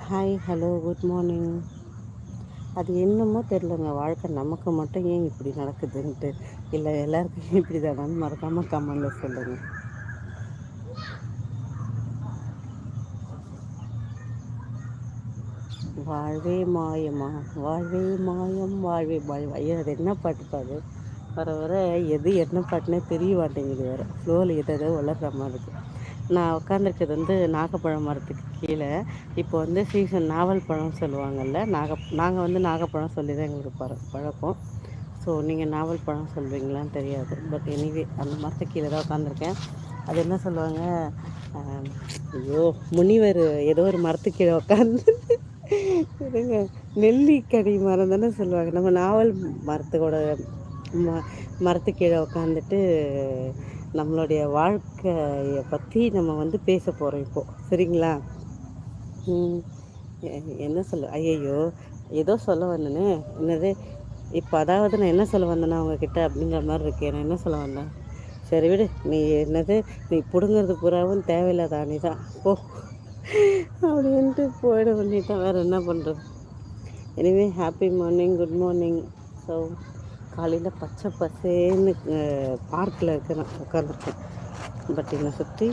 Hi hello good morning. அது என்னமோ தெரிலங்க, வாழ்க்கை நமக்கு மட்டும் ஏன் இப்படி நடக்குதுன்ட்டு, இல்லை எல்லாருக்கும் இப்படி தானான்னு மறக்காமல் கமெண்டில் சொல்லுங்கள். வாழ்வே மாயமா, வாழ்வே மாயம், வாழ்வே மாயம். ஐயா, அது என்ன பாட்டு பாடு? வர வர எது என்ன பாட்டுனே தெரிய மாட்டேங்குது. வேறு ஃப்ளோவில் எதோ வளர்கிற மாதிரி இருக்குது. நான் உட்காந்துருக்கிறது நாகப்பழம் மரத்துக்கு கீழே. இப்போ சீசன் நாவல் பழம் சொல்லுவாங்கள்ல, நாங்கள் நாகப்பழம் சொல்லி தான் எங்களுக்கு பழக்கம். ஸோ நீங்கள் நாவல் பழம் சொல்வீங்களான்னு தெரியாது. பட் எனிவே அந்த மரத்துக்கு கீழே தான் உட்காந்துருக்கேன். அது என்ன சொல்லுவாங்க, ஐயோ முனிவர் ஏதோ ஒரு மரத்துக்கு கீழே உட்காந்து இருங்க, நெல்லிக்கனி மரம் தானே சொல்லுவாங்க. நம்ம நாவல் மரத்துக்கோட மரத்துக்கு கீழே உட்காந்துட்டு நம்மளுடைய வாழ்க்கையை பற்றி நம்ம பேச போகிறோம் இப்போது. சரிங்களா? என்ன சொல்ல, ஐயையோ ஏதோ சொல்ல வந்தேனே, என்னது இப்போ அதாவது நான் என்ன சொல்ல வந்தேன்னா அவங்கக்கிட்ட அப்படிங்கிற மாதிரி இருக்கேன். நான் என்ன சொல்ல வந்தேன், சரி விடு, நீ என்னது நீ பிடுங்கிறது பூராவும் தேவையில்லாத அணி தான் போ அப்படின்ட்டு போயிட வேண்டியதான். வேறு என்ன பண்ணுறது? Anyway happy morning, good morning. So காலையில் பச்சை பசேன்னு பார்க்கில் இருக்கிறேன், உட்காந்துருக்கேன். பட் என்னை சுற்றி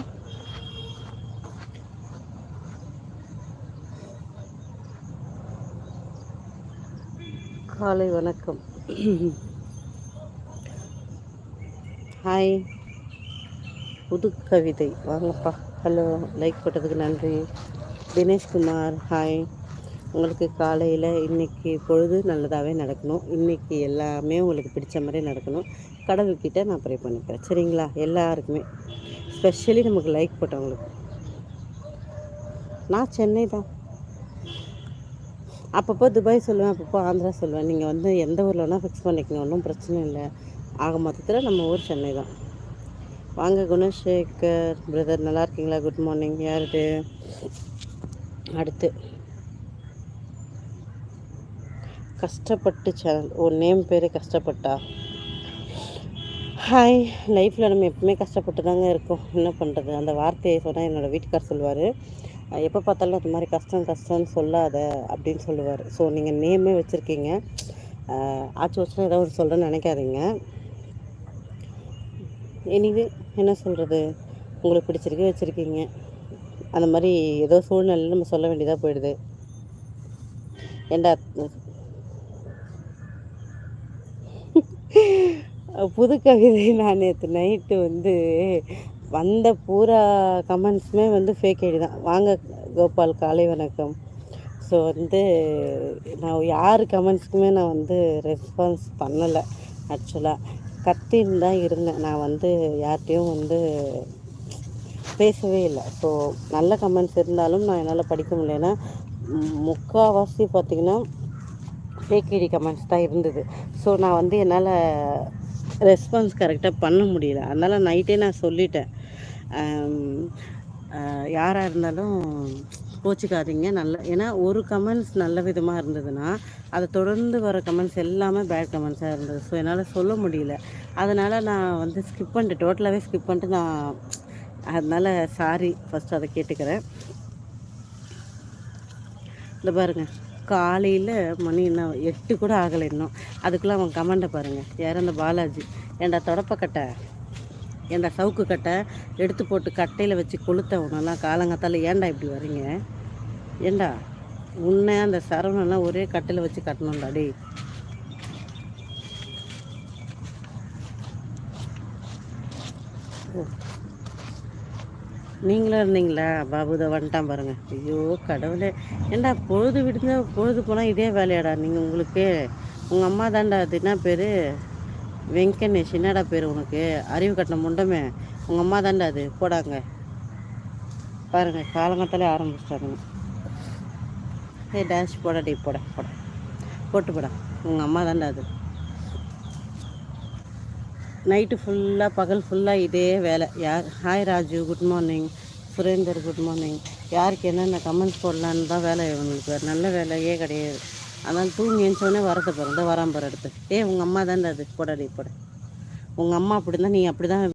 காலை வணக்கம். ஹாய் புது கவிதை, வாங்கப்பா. ஹலோ, லைக் போட்டதுக்கு நன்றி. தினேஷ்குமார், ஹாய். உங்களுக்கு காலையில் இன்றைக்கி பொழுது நல்லதாகவே நடக்கணும். இன்றைக்கி எல்லாமே உங்களுக்கு பிடிச்ச மாதிரி நடக்கணும். கடவுள்கிட்ட நான் ப்ரே பண்ணிக்கிறேன். சரிங்களா? எல்லாருக்குமே, ஸ்பெஷலி நமக்கு லைக் போட்டவங்களுக்கு. நான் சென்னை தான். அப்பப்போ துபாய் சொல்லுவேன், அப்பப்போ ஆந்திரா சொல்லுவேன். நீங்கள் எந்த ஊரில் வேணால் ஃபிக்ஸ் பண்ணிக்கணும், ஒன்றும் பிரச்சனை இல்லை. ஆக மொத்தத்தில் நம்ம ஊர் சென்னை தான். வாங்க குணசேகர் பிரதர், நல்லா இருக்கீங்களா? Good morning. யார் இது? அடுத்து கஷ்டப்பட்டு சேனல். ஓ, நேம் பேர் கஷ்டப்பட்டா? ஹாய். லைஃப்பில் நம்ம எப்பவுமே கஷ்டப்பட்டு தாங்க இருக்கோம். என்ன பண்ணுறது? அந்த வார்த்தையை சொன்னால் என்னோடய வீட்டுக்கார் சொல்லுவார், எப்போ பார்த்தாலும் அது மாதிரி கஷ்டம் கஷ்டம்னு சொல்லாத அப்படின்னு சொல்லுவார். ஸோ நீங்கள் நேமே வச்சுருக்கீங்க, ஆச்சு வச்சுனா ஏதோ ஒரு சொல்கிறேன்னு நினைக்காதீங்க. எனிவே என்ன சொல்கிறது, உங்களுக்கு பிடிச்சிருக்கு வச்சுருக்கீங்க. அந்த மாதிரி ஏதோ சூழ்நிலையில் நம்ம சொல்ல வேண்டியதாக போயிடுது. ஏண்டா புது கவிதை. நான் நேற்று நைட்டு வந்த பூரா கமெண்ட்ஸுமே ஃபேக் ஐடி தான். வாங்க கோபால், காலை வணக்கம். ஸோ நான் யார் கமெண்ட்ஸ்க்குமே நான் ரெஸ்பான்ஸ் பண்ணலை. ஆக்சுவலாக கத்தின்னு தான் இருந்தேன். நான் யார்கிட்டையும் பேசவே இல்லை. ஸோ நல்ல கமெண்ட்ஸ் இருந்தாலும் நான் என்னால் படிக்க முடியல. ஏன்னா முக்கால்வாசி பார்த்திங்கன்னா ஃபேக் ஐடி கமெண்ட்ஸ் தான் இருந்தது. ஸோ நான் என்னால் ரெஸ்பான்ஸ் கரெக்டாக பண்ண முடியல. அதனால் நைட்டே நான் சொல்லிட்டேன், யாராக இருந்தாலும் கோச்சிக்காதீங்க. ஏன்னா ஒரு கமெண்ட்ஸ் நல்ல விதமாக இருந்ததுன்னா அதை தொடர்ந்து வர கமெண்ட்ஸ் எல்லாமே பேட் கமெண்ட்ஸாக இருந்தது. ஸோ என்னால் சொல்ல முடியல. அதனால் நான் ஸ்கிப் பண்ணிட்டு, டோட்டலாகவே ஸ்கிப் பண்ணிட்டு அதனால் சாரி ஃபஸ்ட்டு அதை கேட்டுக்கிறேன். இந்த பாருங்கள், காலையில் மணி இன்னும் 8 கூட ஆகலை இன்னும். அதுக்குள்ளே அவன் கமெண்டை பாருங்கள். யார்? அந்த பாலாஜி. ஏண்டா தொடப்பக்கட்டை, ஏண்டா சவுக்கு கட்டை எடுத்து போட்டு கட்டையில் வச்சு கொளுத்த உனெல்லாம் காலங்காத்தால் ஏண்டா இப்படி வரீங்க? ஏண்டா உன்னை அந்த சரவணெல்லாம் ஒரே கட்டையில் வச்சு கட்டணும்டா டே. நீங்களும் இருந்தீங்களா? பாபுதை வந்துட்டான் பாருங்கள். ஐயோ கடவுளே, ஏண்டா பொழுது விடுங்க, பொழுது போனால் இதே வேலையாடா நீங்கள்? உங்களுக்கு உங்கள் அம்மா தாண்டா. அது என்ன பேர்? வெங்கடேஷ். என்னடா பேர் உனக்கு? அறிவு கட்டின முண்டமே, உங்கள் அம்மா தாண்டா அது. போடாங்க பாருங்கள், காலங்கத்தாலே ஆரம்பிச்சிட்டாருங்க. டேஷ் போடாடி, போட்டு போடா. உங்கள் அம்மா தாண்டா அது. நைட்டு ஃபுல்லாக, பகல் ஃபுல்லாக இதே வேலை. யார்? Hi Raju, good morning. Surender, good morning. யாருக்கு என்னென்ன கமெண்ட்ஸ் போடலான்னு தான் வேலை இவங்களுக்கு. நல்ல வேலையே கிடையாது. அதனால் தூங்கி எழுந்தோடனே வரத்தை பாரு, இந்த வராம்பரம் எடுத்து. உங்கள் அம்மா தாண்டா அது. போடாடி போட. உங்கள் அம்மா அப்படி தான், நீ அப்படி தான்